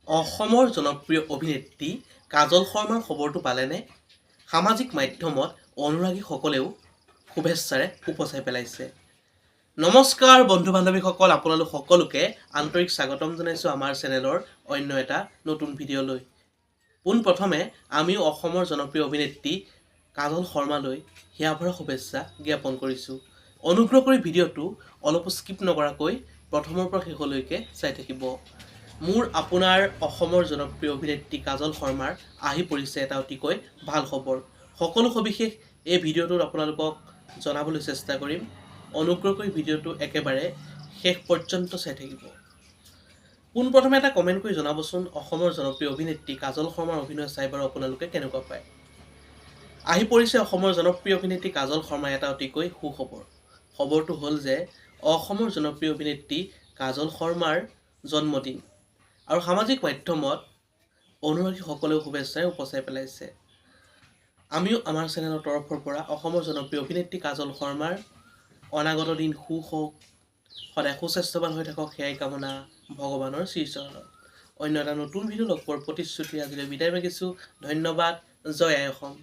অসমৰ জনপ্ৰিয় অভিনেত্ৰী কাজল শৰ্মাৰ খবৰটো পালেনে? সামাজিক মাধ্যমত অনুৰাগীসকলেও শুভেচ্ছাৰে উপচাই পেলাইছে। নমস্কাৰ বন্ধু-বান্ধৱীসকল, আপোনালোক সকলোকে আন্তৰিক স্বাগতম জনাইছোঁ আমাৰ চেনেলৰ অন্য এটা নতুন ভিডিঅ'লৈ। পোনপ্ৰথমে আমিও অসমৰ জনপ্ৰিয় অভিনেত্ৰী কাজল শৰ্মালৈ হিয়াভৰা শুভেচ্ছা জ্ঞাপন কৰিছোঁ। অনুগ্ৰহ কৰি ভিডিঅ'টো অলপো স্কিপ নকৰাকৈ প্ৰথমৰ পৰা শেষলৈকে চাই থাকিব। মোৰ আপোনাৰ অসমৰ জনপ্ৰিয় অভিনেত্ৰী কাজল শৰ্মাৰ আহি পৰিছে এটা অতিকৈ ভাল খবৰ। সকলো সবিশেষ এই ভিডিঅ'টোত আপোনালোকক জনাবলৈ চেষ্টা কৰিম। অনুগ্ৰহ কৰি ভিডিঅ'টো একেবাৰে শেষ পৰ্যন্ত চাই থাকিব। পোনপ্ৰথমে এটা কমেণ্ট কৰি জনাবচোন, অসমৰ জনপ্ৰিয় অভিনেত্ৰী কাজল শৰ্মাৰ অভিনয় চাই বাৰু আপোনালোকে কেনেকুৱা পায়। আহি পৰিছে অসমৰ জনপ্ৰিয় অভিনেত্ৰী কাজল শৰ্মাৰ এটা অতিকৈ সুখবৰ। খবৰটো হ'ল যে অসমৰ জনপ্ৰিয় অভিনেত্ৰী কাজল শৰ্মাৰ জন্মদিন আৰু সামাজিক মাধ্যমত অনুৰাগীসকলেও শুভেচ্ছাৰে উপচাই পেলাইছে। আমিও আমাৰ চেনেলৰ তৰফৰ পৰা অসমৰ জনপ্ৰিয় অভিনেত্ৰী কাজল শৰ্মাৰ অনাগত দিন সুখ হওক, সদায় সুস্বাস্থ্যৱান হৈ থাকক, সেয়াই কামনা ভগৱানৰ শ্ৰীচৰণত। অন্য এটা নতুন ভিডিঅ' লগ পোৱাৰ প্ৰতিশ্ৰুতি আজিলৈ বিদায় মাগিছোঁ। ধন্যবাদ। জয় আই অসম।